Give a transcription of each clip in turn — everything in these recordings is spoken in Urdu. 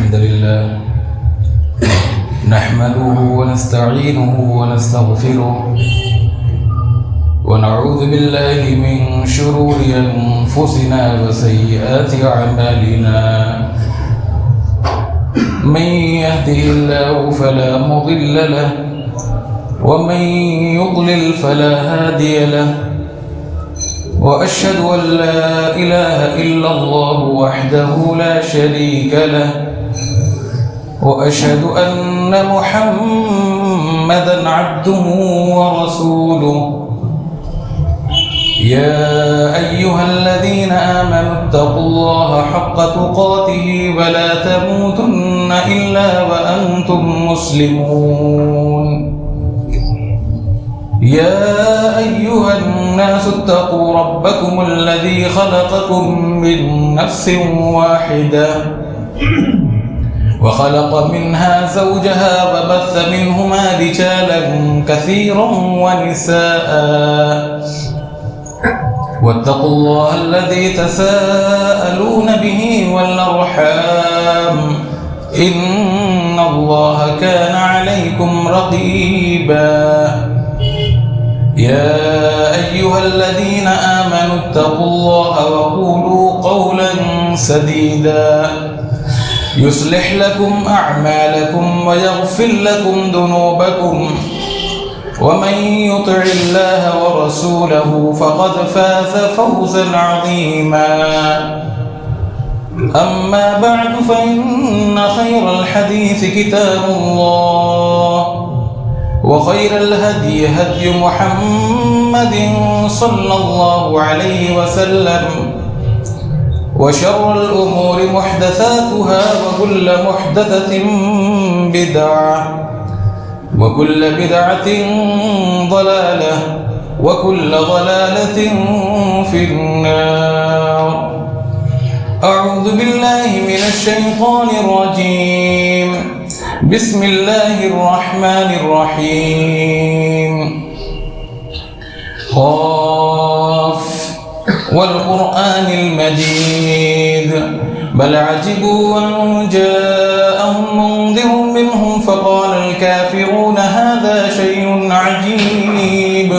الحمد لله نحمده ونستعينه ونستغفره ونعوذ بالله من شرور أنفسنا وسيئات أعمالنا من يهده الله فلا مضل له ومن يضلل فلا هادي له وأشهد أن لا إله إلا الله وحده لا شريك له وأشهد أن محمدًا عبده ورسوله يا أيها الذين آمنوا اتقوا الله حق تقاته ولا تموتن إلا وأنتم مسلمون يا أيها الناس اتقوا ربكم الذي خلقكم من نفس واحدة وخلق منها زوجها وبث منهما رجالا كثيرا ونساء واتقوا الله الذي تساءلون به والأرحام إن الله كان عليكم رقيبا يا أيها الذين آمنوا اتقوا الله وقولوا قولا سديدا يصلح لكم أعمالكم ويغفر لكم ذنوبكم ومن يطع الله ورسوله فقد فاز فوزا عظيما أما بعد فإن خير الحديث كتاب الله وخير الهدي هدي محمد صلى الله عليه وسلم وشر الأمور محدثاتها وكل محدثة بدعة وكل بدعة ضلالة وكل ضلالة في النار أعوذ بالله من الشيطان الرجيم بسم الله الرحمن الرحيم قاف والقرآن المجيد بل عجبوا أن جاءهم منذر منهم فقال الكافرون هذا شيء عجيب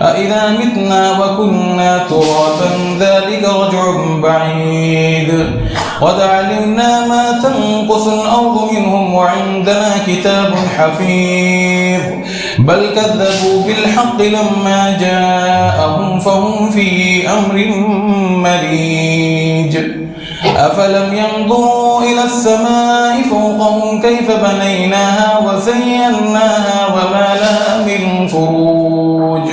أإذا متنا وكنا ترابا ذلك رجع بعيد قد علمنا ما تنقص الأرض منهم وعندنا كتاب حفيظ بل كذبوا بالحق لما جاءهم فهم في أمر مريج أفلم ينظروا إلى السماء فوقهم كيف بنيناها وزيناها وما لها من فروج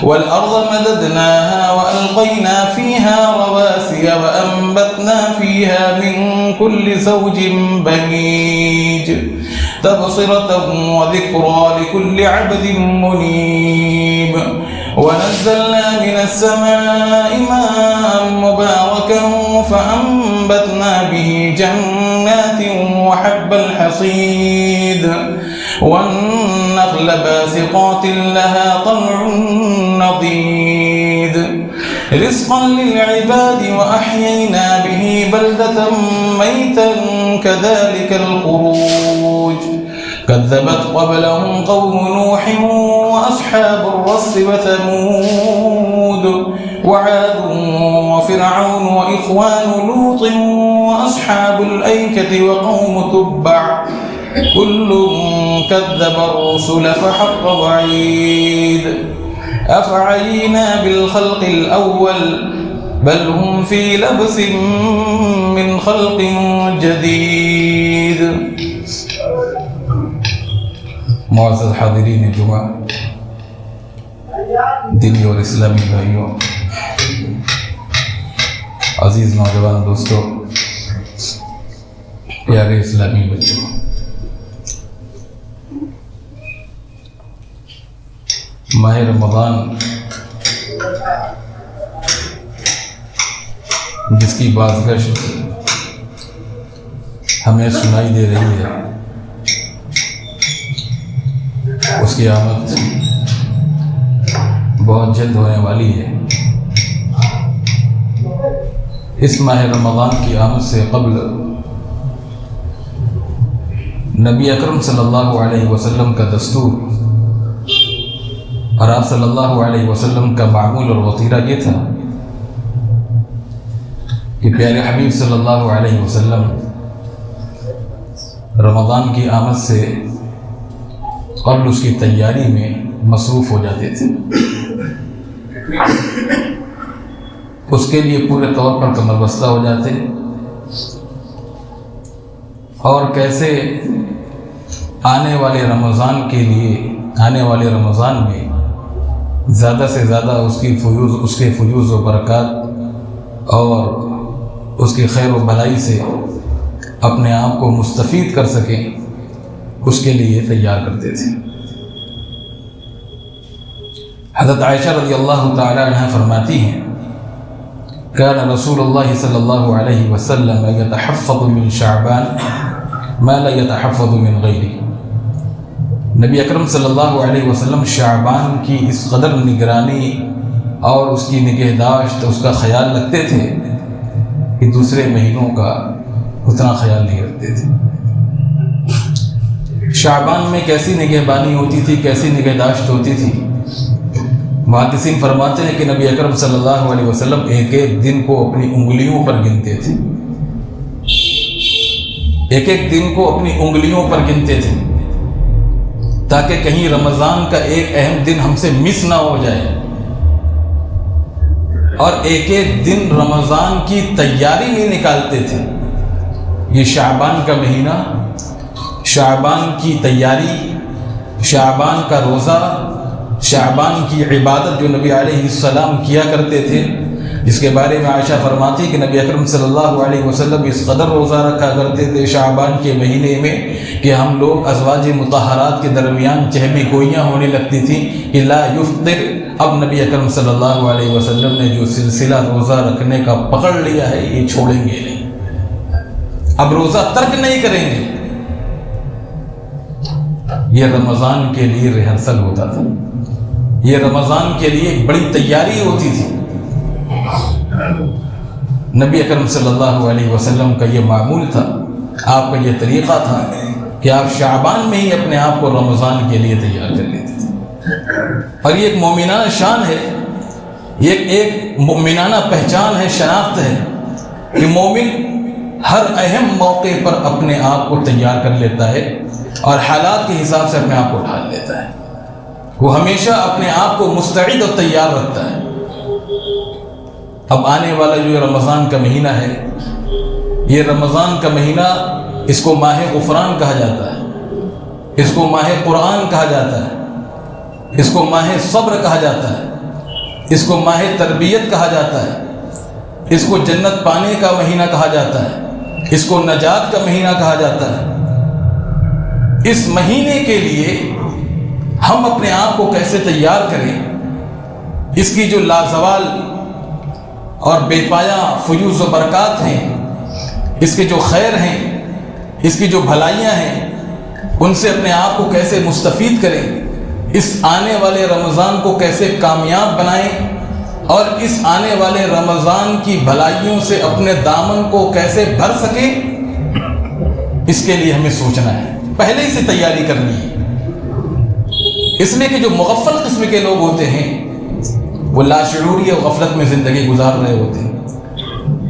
والأرض مددناها وألقينا فيها رواسي وأنبتنا فيها من كل زوج بهيج تبصرة وذكرى لكل عبد منيب ونزلنا من السماء ماء مباركا فأنبتنا به جنات وحب الحصيد والنخل باسقات لها طلع نضيد رزقا للعباد وأحيينا به بلدة ميتا كذلك الخروج كذبت قبلهم قوم نوح وأصحاب الرس وثمود وعاد وفرعون وإخوان لوط وأصحاب الأيكة وقوم تبع كل كذب الرسل فحق وعيد أفعينا بالخلق الأول بل هم في لبس من خلق جديد معزز حاضرین جمعہ دینی اور اسلامی بھائیوں عزیز نوجوان دوستوں پیارے اسلامی بچوں ماہ رمضان جس کی بازگشت ہمیں سنائی دے رہی ہے اس کی آمد بہت جلد ہونے والی ہے۔ اس ماہ رمضان کی آمد سے قبل نبی اکرم صلی اللہ علیہ وسلم کا دستور اور آپ صلی اللہ علیہ وسلم کا معمول اور وطیرہ یہ تھا کہ پیارے حبیب صلی اللہ علیہ وسلم رمضان کی آمد سے قبل اس کی تیاری میں مصروف ہو جاتے تھے. اس کے لیے پورے طور پر کمر بستہ ہو جاتے اور کیسے آنے والے رمضان میں زیادہ سے زیادہ اس کے فیوز و برکات اور اس کی خیر و بھلائی سے اپنے آپ کو مستفید کر سکیں اس کے لیے تیار کرتے تھے. حضرت عائشہ رضی اللہ تعالی عنہ فرماتی ہیں كان رسول اللہ صلی اللہ علیہ وسلم يتحفظ من شعبان ما لا يتحفظ من غیره. نبی اکرم صلی اللہ علیہ وسلم شعبان کی اس قدر نگرانی اور اس کی نگہداشت اس کا خیال رکھتے تھے کہ دوسرے مہینوں کا اتنا خیال نہیں رکھتے تھے. شعبان میں کیسی نگہبانی ہوتی تھی, کیسی نگہداشت ہوتی تھی. محدثین فرماتے ہیں کہ نبی اکرم صلی اللہ علیہ وسلم ایک ایک دن کو اپنی انگلیوں پر گنتے تھے, ایک ایک دن کو اپنی انگلیوں پر گنتے تھے تاکہ کہیں رمضان کا ایک اہم دن ہم سے مس نہ ہو جائے. اور ایک ایک دن رمضان کی تیاری میں نکالتے تھے. یہ شعبان کا مہینہ, شعبان کی تیاری, شعبان کا روزہ, شعبان کی عبادت جو نبی علیہ السلام کیا کرتے تھے, جس کے بارے میں عائشہ فرماتی کہ نبی اکرم صلی اللہ علیہ وسلم اس قدر روزہ رکھا کرتے تھے شعبان کے مہینے میں کہ ہم لوگ ازواج مطہرات کے درمیان چہمے گوئیاں ہونے لگتی تھیں کہ لا یفطر. اب نبی اکرم صلی اللہ علیہ وسلم نے جو سلسلہ روزہ رکھنے کا پکڑ لیا ہے یہ چھوڑیں گے نہیں, اب روزہ ترک نہیں کریں گے. یہ رمضان کے لیے ریہرسل ہوتا تھا, یہ رمضان کے لیے ایک بڑی تیاری ہوتی تھی. نبی اکرم صلی اللہ علیہ وسلم کا یہ معمول تھا, آپ کا یہ طریقہ تھا کہ آپ شعبان میں ہی اپنے آپ کو رمضان کے لیے تیار کر لیتے تھے. اور یہ ایک مومنانہ شان ہے, یہ ایک مومنانہ پہچان ہے, شناخت ہے کہ مومن ہر اہم موقع پر اپنے آپ کو تیار کر لیتا ہے اور حالات کے حساب سے اپنے آپ کو ڈھال لیتا ہے. وہ ہمیشہ اپنے آپ کو مستعد اور تیار رکھتا ہے. اب آنے والا جو رمضان کا مہینہ ہے, یہ رمضان کا مہینہ اس کو ماہ غفران کہا جاتا ہے, اس کو ماہ قرآن کہا جاتا ہے, اس کو ماہ صبر کہا جاتا ہے, اس کو ماہ تربیت کہا جاتا ہے, اس کو جنت پانے کا مہینہ کہا جاتا ہے, اس کو نجات کا مہینہ کہا جاتا ہے. اس مہینے کے لیے ہم اپنے آپ کو کیسے تیار کریں, اس کی جو لازوال اور بے پایا فیوز و برکات ہیں, اس کے جو خیر ہیں, اس کی جو بھلائیاں ہیں, ان سے اپنے آپ کو کیسے مستفید کریں, اس آنے والے رمضان کو کیسے کامیاب بنائیں اور اس آنے والے رمضان کی بھلائیوں سے اپنے دامن کو کیسے بھر سکیں, اس کے لیے ہمیں سوچنا ہے, پہلے ہی سے تیاری کرنی ہے. اس لیے کہ جو مغفل قسم کے لوگ ہوتے ہیں وہ لاشعوری اور غفلت میں زندگی گزار رہے ہوتے ہیں.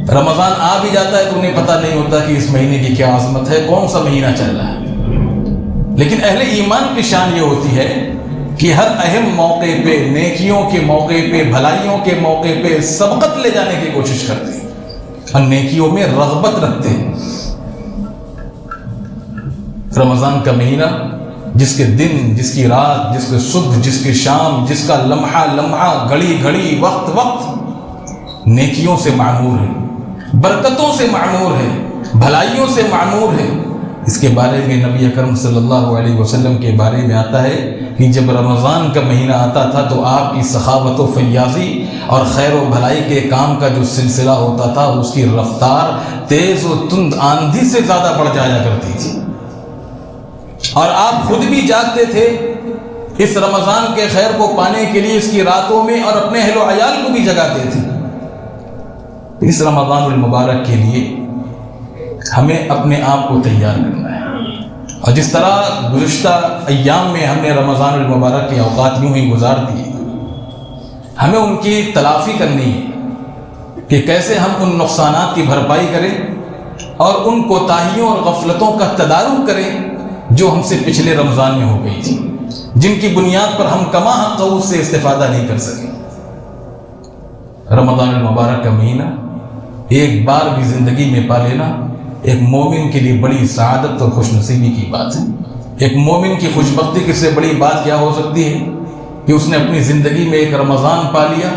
رمضان آ بھی جاتا ہے تو انہیں پتہ نہیں ہوتا کہ اس مہینے کی کیا عظمت ہے, کون سا مہینہ چل رہا ہے. لیکن اہل ایمان کی شان یہ ہوتی ہے کہ ہر اہم موقع پہ, نیکیوں کے موقع پہ, بھلائیوں کے موقع پہ سبقت لے جانے کی کوشش کرتے ہیں اور نیکیوں میں رغبت رکھتے ہیں. رمضان کا مہینہ جس کے دن, جس کی رات, جس کے صبح, جس کی شام, جس کا لمحہ لمحہ, گھڑی گھڑی, وقت وقت نیکیوں سے معمور ہے, برکتوں سے معمور ہے, بھلائیوں سے معمور ہے. اس کے بارے میں نبی اکرم صلی اللہ علیہ وسلم کے بارے میں آتا ہے کہ جب رمضان کا مہینہ آتا تھا تو آپ کی سخاوت و فیاضی اور خیر و بھلائی کے کام کا جو سلسلہ ہوتا تھا اس کی رفتار تیز و تند آندھی سے زیادہ بڑھ جایا کرتی تھی. اور آپ خود بھی جاگتے تھے اس رمضان کے خیر کو پانے کے لیے اس کی راتوں میں, اور اپنے اہل و عیال کو بھی جگاتے تھے. اس رمضان المبارک کے لیے ہمیں اپنے آپ کو تیار کرنا ہے اور جس طرح گزشتہ ایام میں ہم نے رمضان المبارک کے اوقات یوں ہی گزار دیے، ہمیں ان کی تلافی کرنی ہے کہ کیسے ہم ان نقصانات کی بھرپائی کریں اور ان کوتاہیوں اور غفلتوں کا تدارک کریں جو ہم سے پچھلے رمضان میں ہو گئی تھی، جن کی بنیاد پر ہم کما حق اس سے استفادہ نہیں کر سکے۔ رمضان المبارک کا مہینہ ایک بار بھی زندگی میں پا لینا ایک مومن کے لیے بڑی سعادت اور خوش نصیبی کی بات ہے۔ ایک مومن کی خوش بختی کی سے بڑی بات کیا ہو سکتی ہے کہ اس نے اپنی زندگی میں ایک رمضان پا لیا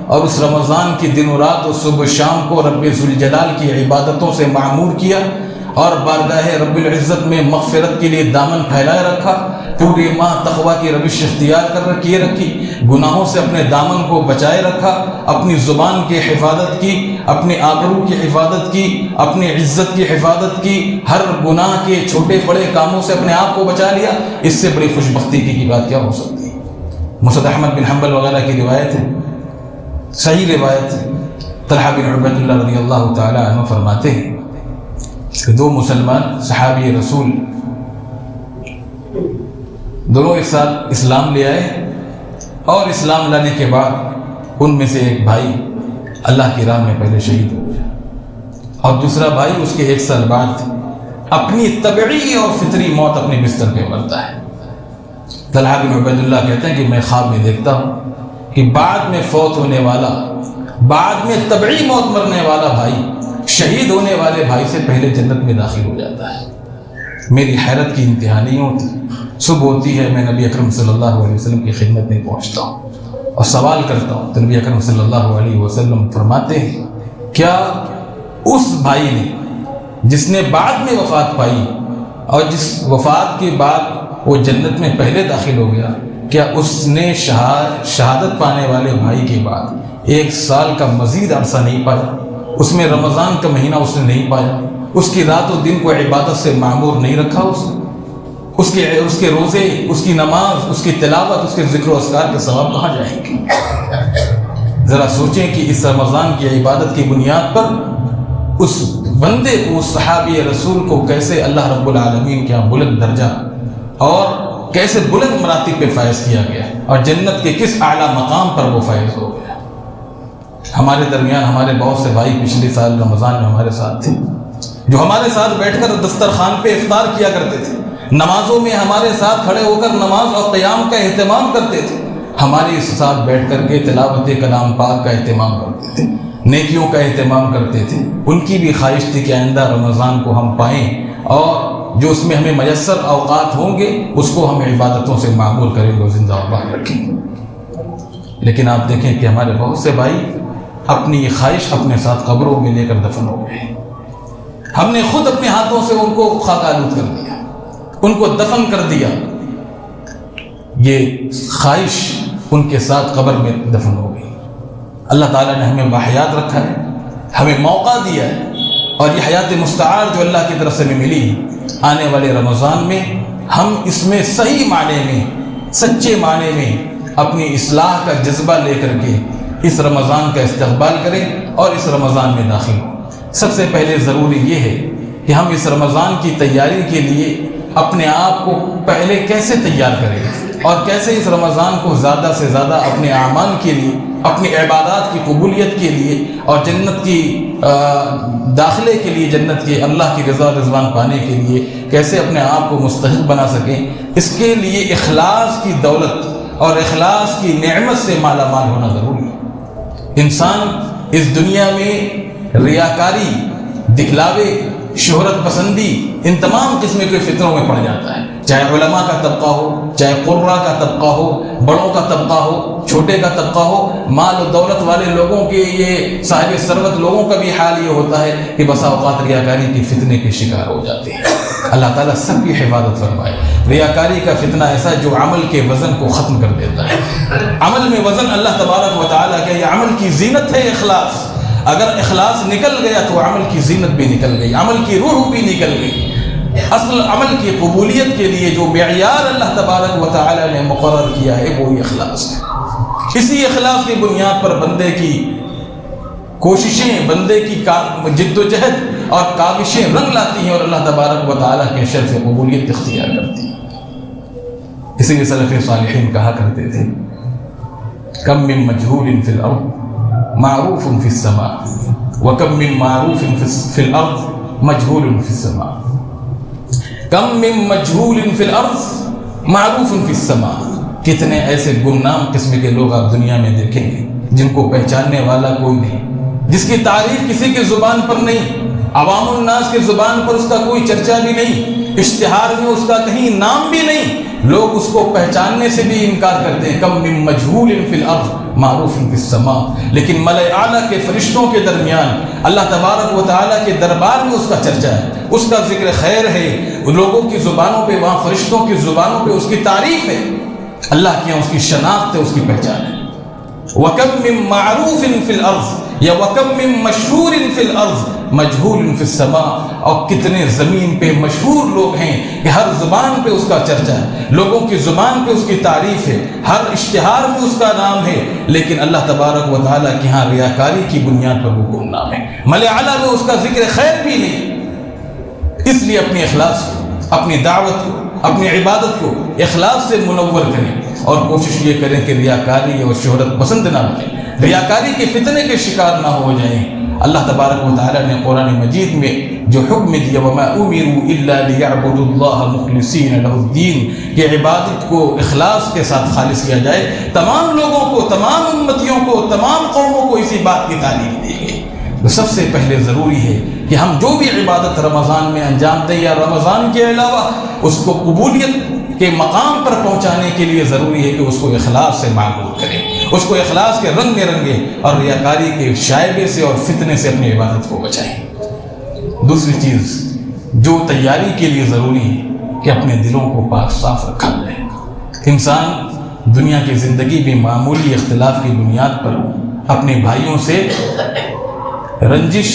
اور اس رمضان کی دن و رات اور صبح شام کو رب ذوالجلال کی عبادتوں سے معمور کیا اور بارگاہ رب العزت میں مغفرت کے لیے دامن پھیلائے رکھا، پورے ماہ تقویٰ کی روش اختیار کیے رکھی، گناہوں سے اپنے دامن کو بچائے رکھا، اپنی زبان کی حفاظت کی، اپنی آبرو کی حفاظت کی، اپنی عزت کی حفاظت کی، ہر گناہ کے چھوٹے بڑے کاموں سے اپنے آپ کو بچا لیا۔ اس سے بڑی خوش بختی کی بات کیا ہو سکتی ہے؟ مسند احمد بن حنبل وغیرہ کی روایت ہے، صحیح روایت ہے، طلحہ بن عبید اللہ رضی اللہ تعالی عنہ فرماتے ہیں کہ دو مسلمان صحابی رسول دونوں ایک ساتھ اسلام لے آئے اور اسلام لانے کے بعد ان میں سے ایک بھائی اللہ کی راہ میں پہلے شہید ہو گیا اور دوسرا بھائی اس کے 1 سال بعد اپنی طبعی اور فطری موت اپنے بستر پہ مرتا ہے۔ طلحہ بن عبید اللہ کہتے ہیں کہ میں خواب میں دیکھتا ہوں کہ بعد میں فوت ہونے والا، بعد میں طبعی موت مرنے والا بھائی شہید ہونے والے بھائی سے پہلے جنت میں داخل ہو جاتا ہے۔ میری حیرت کی انتہا نہیں ہوتی، صبح ہوتی ہے میں نبی اکرم صلی اللہ علیہ وسلم کی خدمت میں پہنچتا ہوں اور سوال کرتا ہوں تو نبی اکرم صلی اللہ علیہ وسلم فرماتے ہیں کیا اس بھائی نے جس نے بعد میں وفات پائی اور جس وفات کے بعد وہ جنت میں پہلے داخل ہو گیا، کیا اس نے شہادت پانے والے بھائی کے بعد 1 سال کا مزید عرصہ نہیں پایا؟ اس میں رمضان کا مہینہ اس نے نہیں پایا، اس کی رات و دن کو عبادت سے معمور نہیں رکھا، اس کے روزے، اس کی نماز، اس کی تلاوت، اس کے ذکر و اذکار کے ثواب کہاں جائیں گے؟ ذرا سوچیں کہ اس رمضان کی عبادت کی بنیاد پر اس بندے کو، اس صحابی رسول کو کیسے اللہ رب العالمین کے یہاں بلند درجہ اور کیسے بلند مراتب پہ فائز کیا گیا اور جنت کے کس اعلیٰ مقام پر وہ فائز ہو گیا۔ ہمارے درمیان ہمارے بہت سے بھائی پچھلے سال رمضان میں ہمارے ساتھ تھے، جو ہمارے ساتھ بیٹھ کر دسترخوان پہ افطار کیا کرتے تھے، نمازوں میں ہمارے ساتھ کھڑے ہو کر نماز اور قیام کا اہتمام کرتے تھے، ہمارے ساتھ بیٹھ کر کے تلاوت کلام پاک کا اہتمام کرتے تھے، نیکیوں کا اہتمام کرتے تھے۔ ان کی بھی خواہش تھی کہ آئندہ رمضان کو ہم پائیں اور جو اس میں ہمیں میسر اوقات ہوں گے اس کو ہم عبادتوں سے معمول کریں گے اور زندہ آباد رکھیں گے۔ لیکن آپ دیکھیں کہ ہمارے بہت سے بھائی اپنی یہ خواہش اپنے ساتھ قبروں میں لے کر دفن ہو گئے۔ ہم نے خود اپنے ہاتھوں سے ان کو خاک آلود کر دیا، ان کو دفن کر دیا، یہ خواہش ان کے ساتھ قبر میں دفن ہو گئی۔ اللہ تعالیٰ نے ہمیں باحیات رکھا ہے، ہمیں موقع دیا ہے اور یہ حیات مستعار جو اللہ کی طرف سے ہمیں ملی، آنے والے رمضان میں ہم اس میں صحیح معنی میں، سچے معنی میں اپنی اصلاح کا جذبہ لے کر کے اس رمضان کا استقبال کریں اور اس رمضان میں داخل ہوں۔ سب سے پہلے ضروری یہ ہے کہ ہم اس رمضان کی تیاری کے لیے اپنے آپ کو پہلے کیسے تیار کریں اور کیسے اس رمضان کو زیادہ سے زیادہ اپنے اعمال کے لیے، اپنی عبادات کی قبولیت کے لیے اور جنت کی داخلے کے لیے، جنت کے اللہ کی رضا رضوان پانے کے لیے کیسے اپنے آپ کو مستحق بنا سکیں۔ اس کے لیے اخلاص کی دولت اور اخلاص کی نعمت سے مالا مال ہونا ضروری ہے۔ انسان اس دنیا میں ریاکاری، دکھلاوے، شہرت پسندی، ان تمام قسم کے فتنوں میں پڑ جاتا ہے، چاہے علماء کا طبقہ ہو، چاہے قرہ کا طبقہ ہو، بڑوں کا طبقہ ہو، چھوٹے کا طبقہ ہو، مال و دولت والے لوگوں کے، یہ صاحب ثروت لوگوں کا بھی حال یہ ہوتا ہے کہ بسا اوقات ریاکاری کی فتنے کے شکار ہو جاتے ہیں۔ اللہ تعالیٰ سب کی حفاظت فرمائے۔ ریاکاری کا فتنہ ایسا جو عمل کے وزن کو ختم کر دیتا ہے۔ عمل میں وزن اللہ تبارک و تعالیٰ کہ یہ عمل کی زینت ہے اخلاص، اگر اخلاص نکل گیا تو عمل کی زینت بھی نکل گئی، عمل کی روح بھی نکل گئی۔ اصل عمل کی قبولیت کے لیے جو معیار اللہ تبارک و تعالیٰ نے مقرر کیا ہے وہی اخلاص ہے۔ اسی اخلاص کی بنیاد پر بندے کی کوششیں، بندے کی جد و جہد اور کاوشیں رنگ لاتی ہیں اور اللہ تبارک و تعالیٰ کے شرف قبولیت اختیار کرتی ہیں۔ اسی لیے سلف صالحین کہا کرتے تھے کم من مجہول فی الارض معروف فی السماء وکم من معروف فی الارض مجہول فی السماء۔ کم من مجہول فی الارض معروف فی السماء، کتنے ایسے گمنام قسم کے لوگ آپ دنیا میں دیکھیں گے جن کو پہچاننے والا کوئی نہیں، جس کی تعریف کسی کی زبان پر نہیں، عوام الناس کی زبان پر اس کا کوئی چرچا بھی نہیں، اشتہار میں اس کا کہیں نام بھی نہیں، لوگ اس کو پہچاننے سے بھی انکار کرتے ہیں۔ کم من مجہول فی الارض معروف فی السماء، لیکن ملائے اعلیٰ کے فرشتوں کے درمیان اللہ تبارک و تعالیٰ کے دربار میں اس کا چرچا ہے، اس کا ذکر خیر ہے، لوگوں کی زبانوں پہ، وہاں فرشتوں کی زبانوں پہ اس کی تعریف ہے، اللہ کے یہاں اس کی شناخت ہے، اس کی پہچان ہے۔ وَكَم مِّن مَّعْرُوفٍ فِي الْأَرْضِ یا وَكَم مِّن مَّشْهُورٍ فِي الْأَرْضِ مَجْهُولٍ فِي السَّمَاءِ، اور کتنے زمین پہ مشہور لوگ ہیں کہ ہر زبان پہ اس کا چرچا ہے، لوگوں کی زبان پہ اس کی تعریف ہے، ہر اشتہار میں اس کا نام ہے، لیکن اللہ تبارک و تعالیٰ کے ہاں ریاکاری کی بنیاد پر وہ گمنام ہے، ملائے اعلیٰ میں اس کا ذکر خیر بھی نہیں۔ اس لیے اپنے اخلاص کو، اپنی دعوت کو، اپنی عبادت کو اخلاص سے منور کریں اور کوشش یہ کریں کہ ریاکاری اور شہرت پسند نہ بنیں، ریاکاری کے فتنے کے شکار نہ ہو جائیں۔ اللہ تبارک و تعالیٰ نے قرآن مجید میں جو حکم دیا وَمَا أُمِرُوا إِلَّا لِيَعْبُدُوا اللَّهَ مُخْلِصِينَ لَهُ الدِّينَ، کہ عبادت کو اخلاص کے ساتھ خالص کیا جائے، تمام لوگوں کو، تمام امتیوں کو، تمام قوموں کو اسی بات کی تعلیم دی گئی۔ تو سب سے پہلے ضروری ہے کہ ہم جو بھی عبادت رمضان میں انجام دیں یا رمضان کے علاوہ، اس کو قبولیت کے مقام پر پہنچانے کے لیے ضروری ہے کہ اس کو اخلاص سے معمول کریں، اس کو اخلاص کے رنگ میں رنگے اور ریاکاری کے شائبے سے اور فتنے سے اپنی عبادت کو بچائیں۔ دوسری چیز جو تیاری کے لیے ضروری ہے کہ اپنے دلوں کو پاک صاف رکھا جائے۔ انسان دنیا کی زندگی میں معمولی اختلاف کی بنیاد پر اپنے بھائیوں سے رنجش،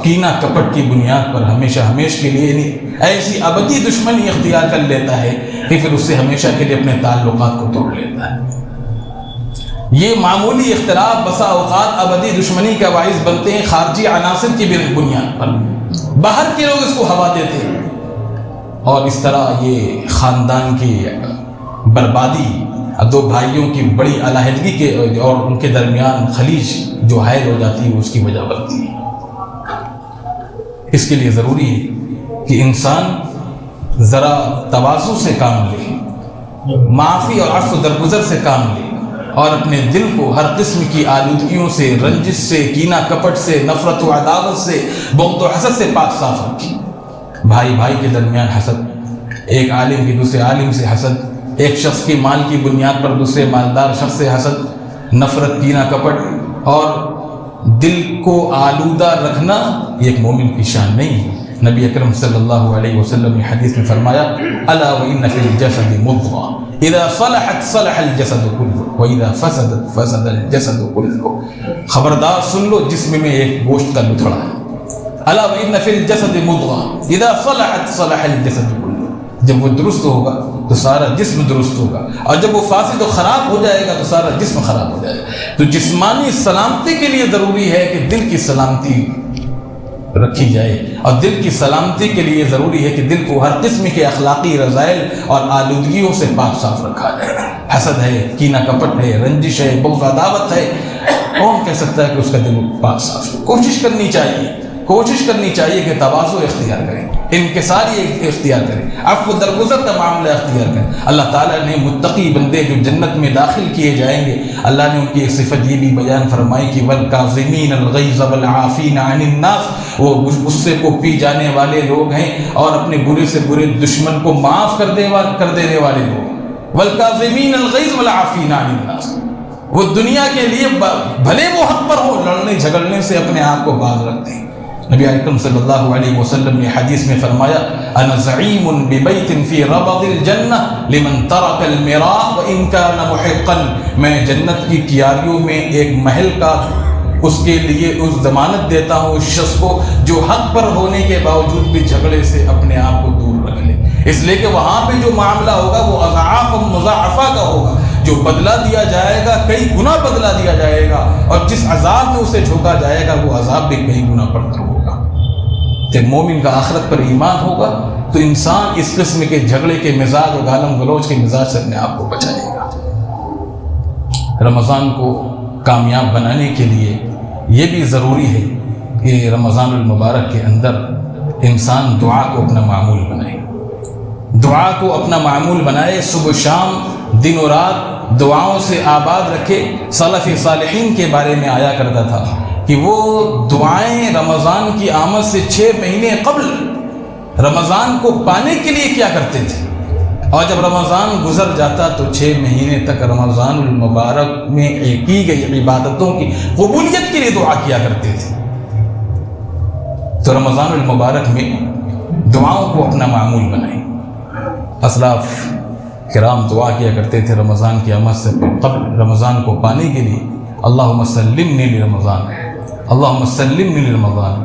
کینہ کپٹ کی بنیاد پر ہمیشہ کے لیے ایسی ابدی دشمنی اختیار کر لیتا ہے کہ پھر اس سے ہمیشہ کے لیے اپنے تعلقات کو توڑ لیتا ہے۔ یہ معمولی اختلاف بسا اوقات ابدی دشمنی کا باعث بنتے ہیں خارجی عناصر کی بنیاد پر، باہر کے لوگ اس کو ہوا دیتے ہیں، اور اس طرح یہ خاندان کی بربادی، دو بھائیوں کی بڑی علیحدگی کے اور ان کے درمیان خلیج جو حائل ہو جاتی ہے اس کی وجہ بنتی ہے۔ اس کے لیے ضروری ہے کہ انسان ذرا تواضع سے کام لے، معافی اور عفو درگزر سے کام لے، اور اپنے دل کو ہر قسم کی آلودگیوں سے، رنجش سے، کینہ کپٹ سے، نفرت و عداوت سے، بغض و حسد سے پاک صاف رکھیں۔ بھائی بھائی کے درمیان حسد، ایک عالم کی دوسرے عالم سے حسد، ایک شخص کی مال کی بنیاد پر دوسرے مالدار شخص سے حسد، نفرت، کینہ کپٹ اور دل کو آلودہ رکھنا یہ ایک مومن کی شان نہیں ہے۔ نبی اکرم صلی اللہ علیہ وسلم نے حدیث میں فرمایا الا وان فی الجسد مضغۃ اذا صلحت صلح الجسد كله واذا فسدت فسد الجسد كله، خبردار سن لو جسم میں ایک گوشت کا لتھڑا ہے، الا وان فی الجسد مضغۃ اذا صلحت صلح الجسد كله، جب وہ درست ہوگا تو سارا جسم درست ہوگا، اور جب وہ فاسد و خراب ہو جائے گا تو سارا جسم خراب ہو جائے گا۔ تو جسمانی سلامتی کے لیے ضروری ہے کہ دل کی سلامتی رکھی جائے، اور دل کی سلامتی کے لیے ضروری ہے کہ دل کو ہر قسم کے اخلاقی رذائل اور آلودگیوں سے پاک صاف رکھا جائے۔ حسد ہے، کینہ کپٹ ہے، رنجش ہے، بغض عداوت ہے، کون کہہ سکتا ہے کہ اس کا دل پاک صاف ہے؟ کوشش کرنی چاہیے کہ تواضع اختیار کریں، انکساری اختیار کریں، عفو درگزر کا معاملہ اختیار کریں۔ اللہ تعالیٰ نے متقی بندے جو جنت میں داخل کیے جائیں گے، اللہ نے ان کی ایک صفت یہ بھی بیان فرمائی کہ وَالْكَاظِمِينَ الْغَيْظَ وَالْعَافِينَ عَنِ النَّاسِ، وہ غصے کو پی جانے والے لوگ ہیں اور اپنے برے سے برے دشمن کو معاف کر دینے والے لوگ۔ وَالْكَاظِمِينَ الْغَيْظَ وَالْعَافِينَ عَنِ النَّاسِ، وہ دنیا کے لیے بھلے وہ حق پر ہو، لڑنے جھگڑنے سے اپنے آپ کو باز رکھتے ہیں۔ نبی اکرم صلی اللہ علیہ وسلم نے حدیث میں فرمایا انا زعیم ببیت فی ربض الجنہ لمن ترک المراء وان کان محقا، میں جنت کی کیاریوں میں ایک محل کا اس کے لیے اس ضمانت دیتا ہوں اس شخص کو جو حق پر ہونے کے باوجود بھی جھگڑے سے اپنے آپ کو دور رکھ لے، اس لیے کہ وہاں پہ جو معاملہ ہوگا وہ اضعاف مضاعفہ کا ہوگا۔ جو بدلہ دیا جائے گا کئی گنا بدلہ دیا جائے گا، اور جس عذاب میں اسے جھونکا جائے گا وہ عذاب بھی کئی گنا بڑھ کر ہوگا۔ جب مومن کا آخرت پر ایمان ہوگا تو انسان اس قسم کے جھگڑے کے مزاج اور گالم گلوچ کے مزاج سے اپنے آپ کو بچائے گا۔ رمضان کو کامیاب بنانے کے لیے یہ بھی ضروری ہے کہ رمضان المبارک کے اندر انسان دعا کو اپنا معمول بنائے، دعا کو اپنا معمول بنائے، صبح شام دن و رات دعاؤں سے آباد رکھے۔ سلف صالحین کے بارے میں آیا کرتا تھا کہ وہ دعائیں رمضان کی آمد سے 6 مہینے قبل رمضان کو پانے کے لیے کیا کرتے تھے، اور جب رمضان گزر جاتا تو 6 مہینے تک رمضان المبارک میں کی گئی عبادتوں کی قبولیت کے لیے دعا کیا کرتے تھے۔ تو رمضان المبارک میں دعاؤں کو اپنا معمول بنائیں۔ اسلاف کرام دعا کیا کرتے تھے رمضان کی آمد سے قبل رمضان کو پانے کے لیے، اللہم سلمنی لرمضان، اللہم سلمنی لرمضان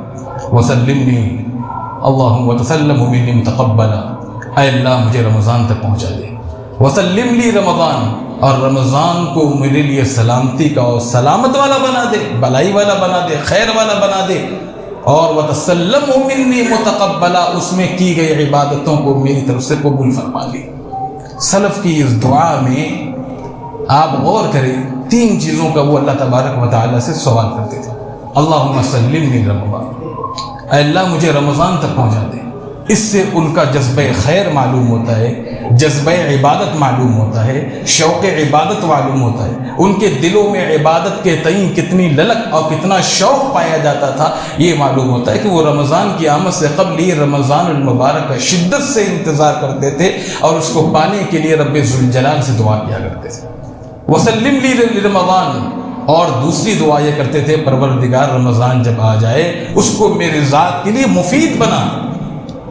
وسلمنی اللہم وتسلم منی متقبلا، اے اللہ مجھے رمضان تک پہنچا دے، وسلم لی رمضان، اور رمضان کو میرے لیے سلامتی کا اور سلامت والا بنا دے، بلائی والا بنا دے، خیر والا بنا دے، اور وتسلم منی متقبلا، اس میں کی گئی عبادتوں کو میری طرف سے قبول فرما لی۔ سلف کی اس دعا میں آپ غور کریں، 3 چیزوں کا وہ اللہ تبارک و تعالیٰ سے سوال کرتے تھے۔ اللہم سلمنی رمضان، اے اللہ مجھے رمضان تک پہنچا دے۔ اس سے ان کا جذبہ خیر معلوم ہوتا ہے، جذبہ عبادت معلوم ہوتا ہے، شوق عبادت معلوم ہوتا ہے، ان کے دلوں میں عبادت کے تئیں کتنی للک اور کتنا شوق پایا جاتا تھا یہ معلوم ہوتا ہے کہ وہ رمضان کی آمد سے قبل یہ رمضان المبارک کا شدت سے انتظار کرتے تھے اور اس کو پانے کے لیے رب ذوالجلال سے دعا کیا کرتے تھے۔ وسلم لی رمضان، اور دوسری دعا یہ کرتے تھے پروردگار رمضان جب آ جائے اس کو میرے ذات کے لیے مفید بنا،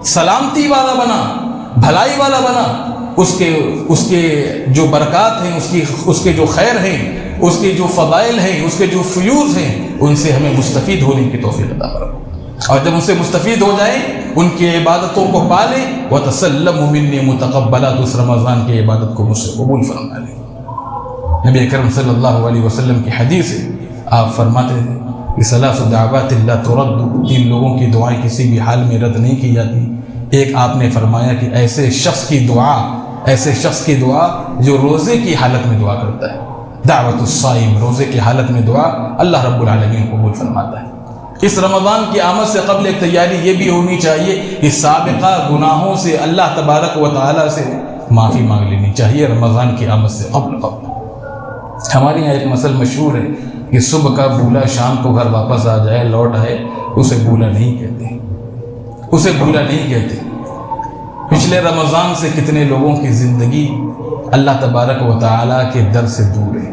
سلامتی والا بنا، بھلائی والا بنا، اس کے جو برکات ہیں، اس کے جو خیر ہیں، اس کے جو فضائل ہیں، اس کے جو فیوز ہیں، ان سے ہمیں مستفید ہونے کی توفیق عطا فرما، اور جب ان سے مستفید ہو جائیں ان کی عبادتوں کو پا لیں، وتسلم منی متقبلا، تو اس رمضان کی عبادت کو مجھ سے قبول فرما لیں۔ نبی اکرم صلی اللہ علیہ وسلم کی حدیث ہے، آپ فرماتے تھے کہ ثلاث دعوات لا ترد، 3 لوگوں کی دعائیں کسی بھی حال میں رد نہیں کی جاتی۔ ایک آپ نے فرمایا کہ ایسے شخص کی دعا جو روزے کی حالت میں دعا کرتا ہے، دعوت الصائم، روزے کی حالت میں دعا اللہ رب العالمین قبول فرماتا ہے۔ اس رمضان کی آمد سے قبل ایک تیاری یہ بھی ہونی چاہیے کہ سابقہ گناہوں سے اللہ تبارک و تعالیٰ سے معافی مانگ لینی چاہیے رمضان کی آمد سے قبل۔ ہمارے یہاں ایک مثل مشہور ہے کہ صبح کا بولا شام کو گھر واپس آ جائے، لوٹ آئے، اسے بولا نہیں کہتے، اسے بولا نہیں کہتے۔ پچھلے رمضان سے کتنے لوگوں کی زندگی اللہ تبارک و تعالیٰ کے در سے دور ہے۔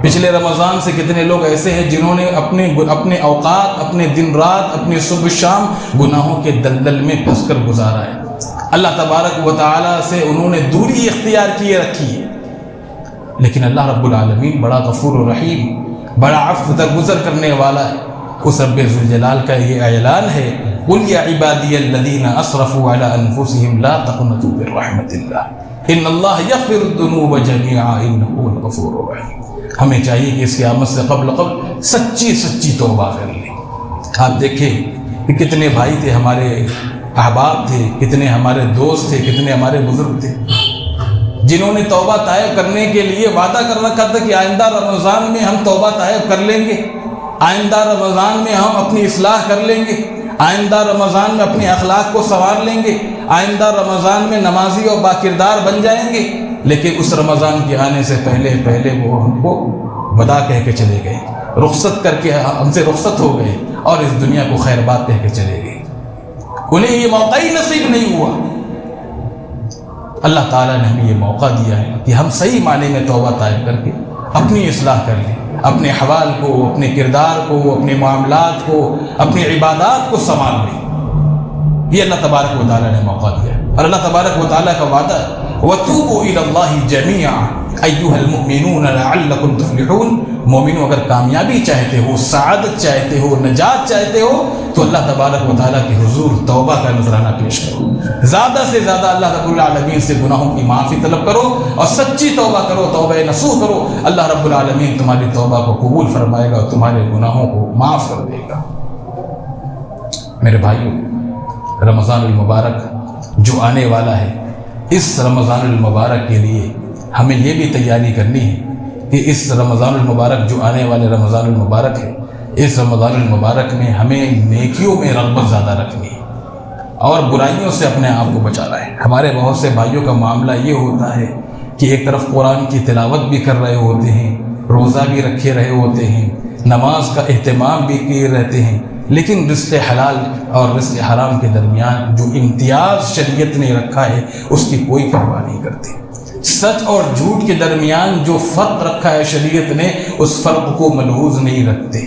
پچھلے رمضان سے کتنے لوگ ایسے ہیں جنہوں نے اپنے اوقات، اپنے دن رات، اپنے صبح شام گناہوں کے دلدل میں پھنس کر گزارا ہے۔ اللہ تبارک و تعالیٰ سے انہوں نے دوری اختیار کیے رکھی ہے، لیکن اللہ رب العالمین بڑا غفور و رحیم، بڑا عفو درگزر کرنے والا ہے۔ اس رب ذوالجلال کا یہ اعلان ہے، قل یا عبادی الذین اسرفوا علی انفسہم لا تقنطوا من رحمت اللہ ان اللہ یغفر الذنوب جميعا انہ هو الغفور الرحیم۔ ہمیں چاہیے کہ اس کی آمد سے قبل سچی توبہ کر لیں۔ آپ دیکھیں کہ کتنے بھائی تھے، ہمارے احباب تھے، کتنے ہمارے دوست تھے، کتنے ہمارے بزرگ تھے جنہوں نے توبہ طائب کرنے کے لیے وعدہ کر رکھا تھا کہ آئندہ رمضان میں ہم توبہ طائب کر لیں گے، آئندہ رمضان میں ہم اپنی اصلاح کر لیں گے، آئندہ رمضان میں اپنے اخلاق کو سنوار لیں گے، آئندہ رمضان میں نمازی اور باکردار بن جائیں گے۔ لیکن اس رمضان کے آنے سے پہلے وہ ہم کو ودا کہہ کے چلے گئے، رخصت کر کے ہم سے رخصت ہو گئے اور اس دنیا کو خیر بات کہہ کے چلے گئے، انہیں یہ موقع ہی نصیب نہیں ہوا۔ اللہ تعالیٰ نے ہمیں یہ موقع دیا ہے کہ ہم صحیح معنی میں توبہ طائب کر کے اپنی اصلاح کر لیں، اپنے حوال کو، اپنے کردار کو، اپنے معاملات کو، اپنی عبادات کو سنوار لیں۔ یہ اللہ تبارک و تعالیٰ نے موقع دیا ہے، اور اللہ تبارک و تعالیٰ کا وعدہ ہے وَتُوبُوا إِلَى اللَّهِ جَمِيعًا ایھا المؤمنون لعلکم تفلحون، مومنوں اگر کامیابی چاہتے ہو، سعادت چاہتے ہو، نجات چاہتے ہو تو اللہ تبارک و تعالیٰ کے حضور توبہ کا نذرانہ پیش کرو، زیادہ سے زیادہ اللہ رب العالمین سے گناہوں کی معافی طلب کرو اور سچی توبہ کرو، توبہ نصوح کرو، اللہ رب العالمین تمہاری توبہ کو قبول فرمائے گا اور تمہارے گناہوں کو معاف کر دے گا۔ میرے بھائیوں، رمضان المبارک جو آنے والا ہے، اس رمضان المبارک کے لیے ہمیں یہ بھی تیاری کرنی ہے کہ اس رمضان المبارک جو آنے والے رمضان المبارک ہے، اس رمضان المبارک میں ہمیں نیکیوں میں رغبت زیادہ رکھنی ہے اور برائیوں سے اپنے آپ کو بچانا ہے۔ ہمارے بہت سے بھائیوں کا معاملہ یہ ہوتا ہے کہ ایک طرف قرآن کی تلاوت بھی کر رہے ہوتے ہیں، روزہ بھی رکھے رہے ہوتے ہیں، نماز کا اہتمام بھی کیے رہتے ہیں، لیکن رزق حلال اور رزق حرام کے درمیان جو امتیاز شریعت نے رکھا ہے اس کی کوئی پرواہ نہیں کرتے۔ سچ اور جھوٹ کے درمیان جو فرق رکھا ہے شریعت نے، اس فرق کو ملحوظ نہیں رکھتے۔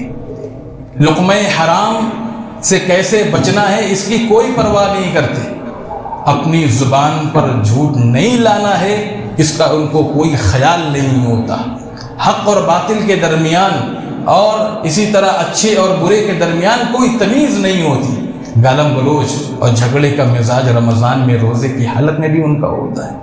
لقمہ حرام سے کیسے بچنا ہے اس کی کوئی پرواہ نہیں کرتے۔ اپنی زبان پر جھوٹ نہیں لانا ہے اس کا ان کو کوئی خیال نہیں ہوتا۔ حق اور باطل کے درمیان اور اسی طرح اچھے اور برے کے درمیان کوئی تمیز نہیں ہوتی۔ گالم گلوچ اور جھگڑے کا مزاج رمضان میں روزے کی حالت میں بھی ان کا ہوتا ہے۔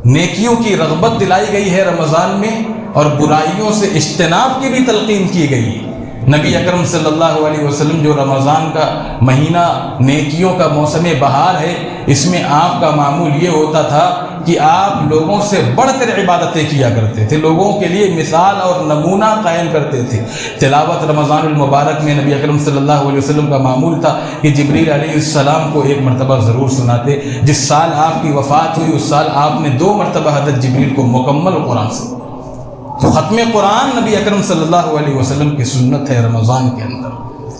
نیکیوں کی رغبت دلائی گئی ہے رمضان میں اور برائیوں سے اجتناب کی بھی تلقین کی گئی ہے۔ نبی اکرم صلی اللہ علیہ وسلم جو رمضان کا مہینہ نیکیوں کا موسم بہار ہے، اس میں آپ کا معمول یہ ہوتا تھا کہ آپ لوگوں سے بڑھ کر عبادتیں کیا کرتے تھے، لوگوں کے لیے مثال اور نمونہ قائم کرتے تھے۔ تلاوت رمضان المبارک میں نبی اکرم صلی اللہ علیہ وسلم کا معمول تھا کہ جبریل علیہ السلام کو ایک مرتبہ ضرور سناتے۔ جس سال آپ کی وفات ہوئی اس سال آپ نے 2 مرتبہ حضرت جبریل کو مکمل قرآن سے۔ تو ختم قرآن نبی اکرم صلی اللہ علیہ وسلم کی سنت ہے رمضان کے اندر۔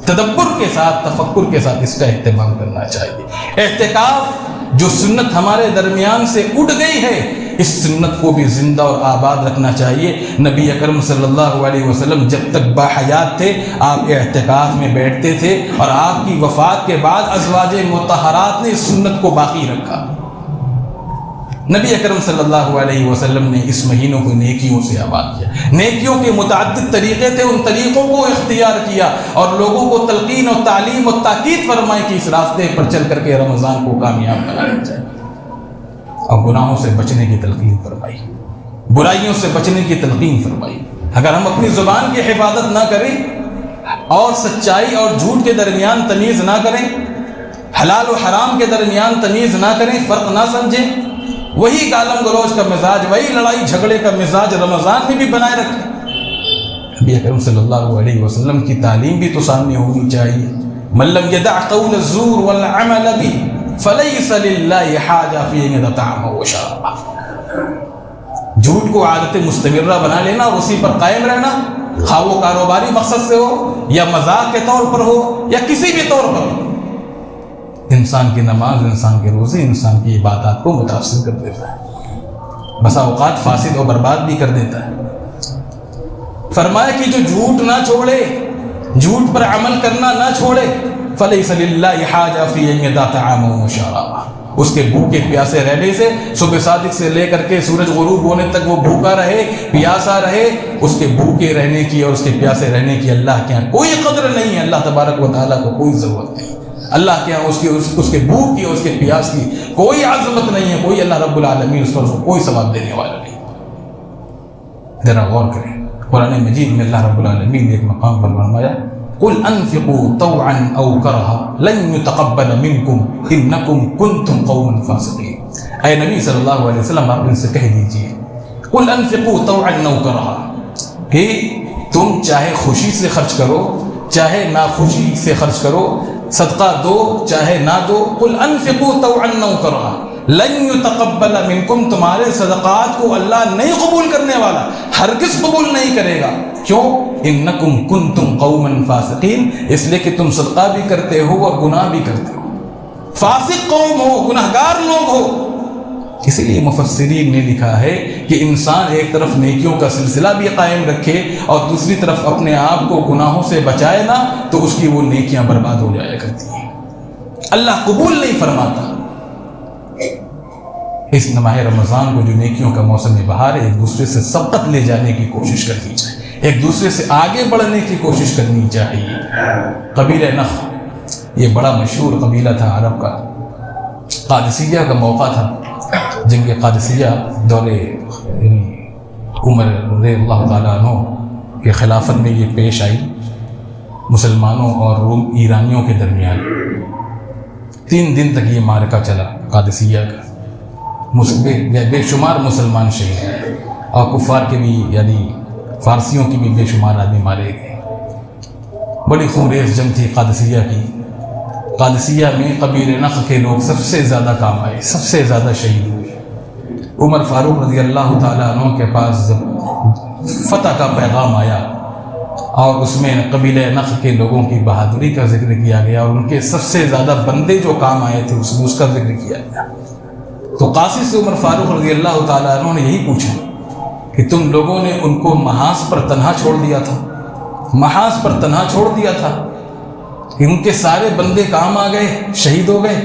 تدبر کے ساتھ، تفکر کے ساتھ اس کا اہتمام کرنا چاہیے۔ اعتکاف جو سنت ہمارے درمیان سے اٹھ گئی ہے، اس سنت کو بھی زندہ اور آباد رکھنا چاہیے۔ نبی اکرم صلی اللہ علیہ وسلم جب تک باحیات تھے آپ اعتکاف میں بیٹھتے تھے اور آپ کی وفات کے بعد ازواج مطہرات نے اس سنت کو باقی رکھا۔ نبی اکرم صلی اللہ علیہ وسلم نے اس مہینوں کو نیکیوں سے آباد کیا۔ نیکیوں کے متعدد طریقے تھے، ان طریقوں کو اختیار کیا اور لوگوں کو تلقین اور تعلیم اور تاکید فرمائی کہ اس راستے پر چل کر کے رمضان کو کامیاب بنانا چاہیے اور گناہوں سے بچنے کی تلقین فرمائی، برائیوں سے بچنے کی تلقین فرمائی۔ اگر ہم اپنی زبان کی حفاظت نہ کریں اور سچائی اور جھوٹ کے درمیان تمیز نہ کریں، حلال و حرام کے درمیان تمیز نہ کریں، فرق نہ سمجھیں، وہی گالم گلوچ کا مزاج، وہی لڑائی جھگڑے کا مزاج رمضان میں بھی بنائے رکھیں۔ نبی اکرم صلی اللہ علیہ وسلم کی تعلیم بھی تو سامنے ہونی چاہیے۔ من لم يدع قول الزور والعمل به فليس لله حاجة في ان يدع طعامه وشرابه۔ جھوٹ کو عادت مستمرہ بنا لینا اور اسی پر قائم رہنا، خواہ وہ کاروباری مقصد سے ہو یا مذاق کے طور پر ہو یا کسی بھی طور پر ہو، انسان کی نماز، انسان کے روزے، انسان کی عبادات کو متاثر کر دیتا ہے، بسا اوقات فاسد اور برباد بھی کر دیتا ہے۔ فرمایا کہ جو جھوٹ نہ چھوڑے، جھوٹ پر عمل کرنا نہ چھوڑے، فَلَيْسَ لِلَّهِ حَاجَةٌ فِي أَن يَدَعَ طَعَامَهُ وَشَرَابَهُ، اس کے بھوکے پیاسے رہنے سے، صبح صادق سے لے کر کے سورج غروب ہونے تک وہ بھوکا رہے، پیاسا رہے، اس کے بھوکے رہنے کی اور اس کے پیاسے رہنے کی اللہ کے ہاں کوئی قدر نہیں ہے۔ اللہ تبارک و تعالیٰ کو کوئی ضرورت نہیں، اللہ کے ہاں اس کے بھوک کی اور اس کے پیاس کی کوئی عظمت نہیں ہے، کوئی اللہ رب العالمین اس پر کوئی ثواب دینے والا نہیں۔ ذرا غور کریں، قرآن مجید میں اللہ رب العالمین نے ایک مقام پر فرمایا قُلْ أَنفِقُوا طَوْعًا أَوْ كَرْهًا لَن يُتَقَبَّلَ مِنكُمْ إِنَّكُمْ كُنتُمْ قَوْمًا فَاسِقِينَ۔ اے نبی صلی اللہ علیہ وسلم آپ ان سے کہہ دیجئے قُلْ أَنفِقُوا طَوْعًا أَوْ كَرْهًا کہ تم چاہے خوشی سے خرچ کرو چاہے ناخوشی سے خرچ کرو، صدقہ دو چاہے نہ دو، قُلْ أَنفِقُوا طَوْعًا أَوْ كَرْهًا لن يتقبل منکم، تمہارے صدقات کو اللہ نہیں قبول کرنے والا، ہرگز قبول نہیں کرے گا۔ کیوں؟ انکم کنتم قوما فاسقین، اس لیے کہ تم صدقہ بھی کرتے ہو اور گناہ بھی کرتے ہو، فاسق قوم ہو، گناہگار لوگ ہو۔ اسی لیے مفسرین نے لکھا ہے کہ انسان ایک طرف نیکیوں کا سلسلہ بھی قائم رکھے اور دوسری طرف اپنے آپ کو گناہوں سے بچائے نا، تو اس کی وہ نیکیاں برباد ہو جایا کرتی ہیں، اللہ قبول نہیں فرماتا۔ اس ماہ رمضان کو جو نیکیوں کا موسم بہار ہے، ایک دوسرے سے سبقت لے جانے کی کوشش کرنی چاہیے، ایک دوسرے سے آگے بڑھنے کی کوشش کرنی چاہیے۔ قبیلہ نخ یہ بڑا مشہور قبیلہ تھا عرب کا، قادسیہ کا موقع تھا، جنگ قادسیہ دور عمر رضی اللہ تعالیٰ عنہ کے خلافت میں یہ پیش آئی، مسلمانوں اور روم ایرانیوں کے درمیان 3 دن تک یہ معرکہ چلا قادسیہ کا، بے شمار مسلمان شہید ہیں اور کفار کے بھی یعنی فارسیوں کی بھی بے شمار آدمی مارے گئے۔ بڑی خونریز جنگ تھی قادسیہ کی۔ قادسیہ میں قبیلہ نخ کے لوگ سب سے زیادہ کام آئے، سب سے زیادہ شہید ہوئے۔ عمر فاروق رضی اللہ تعالیٰ عنہ کے پاس جب فتح کا پیغام آیا اور اس میں قبیلہ نخ کے لوگوں کی بہادری کا ذکر کیا گیا اور ان کے سب سے زیادہ بندے جو کام آئے تھے اس میں اس کا ذکر کیا گیا، تو قاصد سے عمر فاروق رضی اللہ تعالیٰ عنہ نے یہی پوچھا کہ تم لوگوں نے ان کو محاذ پر تنہا چھوڑ دیا تھا، محاذ پر تنہا چھوڑ دیا تھا کہ ان کے سارے بندے کام آ گئے، شہید ہو گئے؟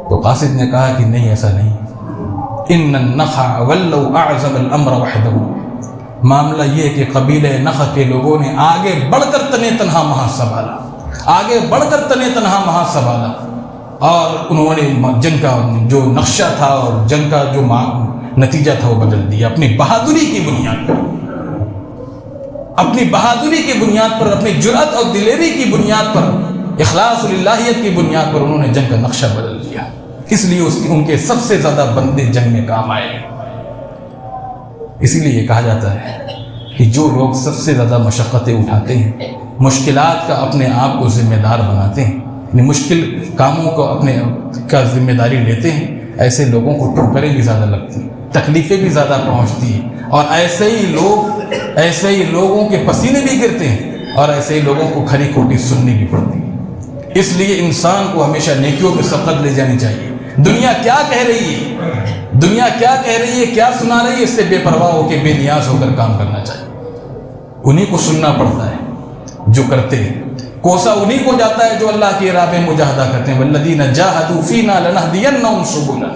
تو قاصد نے کہا کہ نہیں، ایسا نہیں، ان النخ ولوا اعظم الامر وحدہ، معاملہ یہ کہ قبیلہ نخ کے لوگوں نے آگے بڑھ کر تنے تنہا محاذ سنبھالا، آگے بڑھ کر تنے تنہا محاذ سنبھالا، اور انہوں نے جنگ کا جو نقشہ تھا اور جنگ کا جو نتیجہ تھا وہ بدل دیا اپنی بہادری کی بنیاد پر، اپنی بہادری کی بنیاد پر، اپنی جرأت اور دلیری کی بنیاد پر، اخلاص الہیت کی بنیاد پر انہوں نے جنگ کا نقشہ بدل دیا، اس لیے ان کے سب سے زیادہ بندے جنگ میں کام آئے۔ اسی لیے یہ کہا جاتا ہے کہ جو لوگ سب سے زیادہ مشقتیں اٹھاتے ہیں، مشکلات کا اپنے آپ کو ذمہ دار بناتے ہیں، یعنی مشکل کاموں کو اپنے کا ذمہ داری لیتے ہیں، ایسے لوگوں کو ٹھوکریں بھی زیادہ لگتی ہیں، تکلیفیں بھی زیادہ پہنچتی ہیں، اور ایسے ہی لوگوں کے پسینے بھی گرتے ہیں، اور ایسے ہی لوگوں کو کھری کھوٹی سننی بھی پڑتی ہے۔ اس لیے انسان کو ہمیشہ نیکیوں کی سبقت لے جانی چاہیے۔ دنیا کیا کہہ رہی ہے، دنیا کیا کہہ رہی ہے، کیا سنا رہی ہے، اس سے بے پرواہ ہو کے بے نیاز ہو کر کام کرنا چاہیے۔ انہی کو سننا پڑتا ہے جو کرتے ہیں، کوسا انہی کو جاتا ہے جو اللہ کی راہ میں مجاہدہ کرتے ہیں، والذین جاہدوا فینا لنہدینہم سبلنا،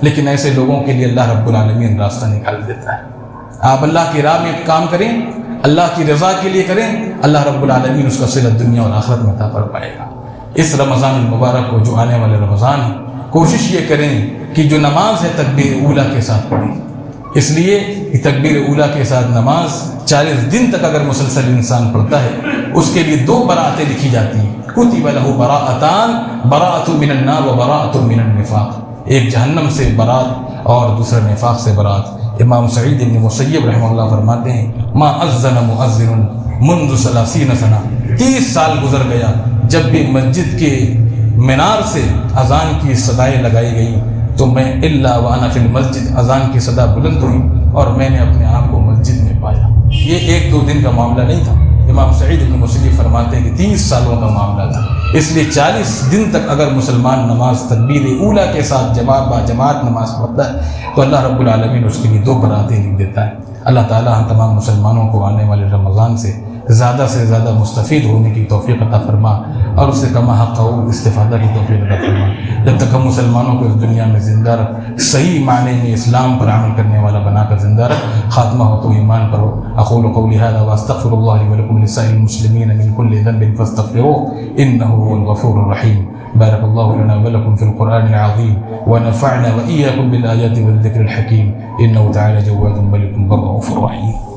لیکن ایسے لوگوں کے لیے اللہ رب العالمین راستہ نکال دیتا ہے۔ آپ اللہ کی راہ میں کام کریں، اللہ کی رضا کے لیے کریں، اللہ رب العالمین اس کا صلہ دنیا اور آخرت میں عطا فرمائے گا۔ اس رمضان المبارک کو جو آنے والے رمضان ہے، کوشش یہ کریں کہ جو نماز ہے تکبیر اولیٰ کے ساتھ پڑھیں، اس لیے کہ تکبیر اولیٰ کے ساتھ نماز 40 دن تک اگر مسلسل انسان پڑھتا ہے، اس کے لیے 2 براءتیں لکھی جاتی ہیں، کتب لہ براءتان، براءۃ من النار و براءۃ من النفاق، ایک جہنم سے برات اور دوسرا نفاق سے برات۔ امام سعید بن مسیب رحمہ اللہ فرماتے ہیں، ما اذن مؤذن منذ 30 سنہ، 30 سال گزر گیا جب بھی مسجد کے مینار سے اذان کی صدائیں لگائی گئی تو میں الا وانا فی المسجد، اذان کی صدا بلند ہوئی اور میں نے اپنے آپ کو مسجد میں پایا۔ یہ 1-2 دن کا معاملہ نہیں تھا، امام سعید بن مسیب فرماتے ہیں کہ 30 سالوں کا معاملہ تھا۔ اس لیے 40 دن تک اگر مسلمان نماز تکبیر اولیٰ کے ساتھ جماعت نماز پڑھتا ہے تو اللہ رب العالمین اس کے لیے 2 براتیں لکھ دیتا ہے۔ اللہ تعالیٰ ہم تمام مسلمانوں کو آنے والے رمضان سے زیادہ مستفید ہونے کی توفیق عطا فرما اور اس سے کما حق استفادہ کی توفیق عطا فرما۔ جب تک ہم مسلمانوں کو اس دنیا میں زندہ رکھ، صحیح معنی میں اسلام پر عمل کرنے والا بنا کر زندہ رکھ، خاتمہ ہو تو ایمان پر ہو۔ اقول قولی ھذا واستغفر اللہ لی ولکم ولسائر المسلمین من کل ذنب فاستغفروه انہ هو الغفور الرحیم۔ بارک اللہ لنا ولکم فی القرآن العظیم ونفعنا وإیاکم بالآیات والذکر الحکیم، انہ تعالی جواد ملک بر رؤوف رحیم۔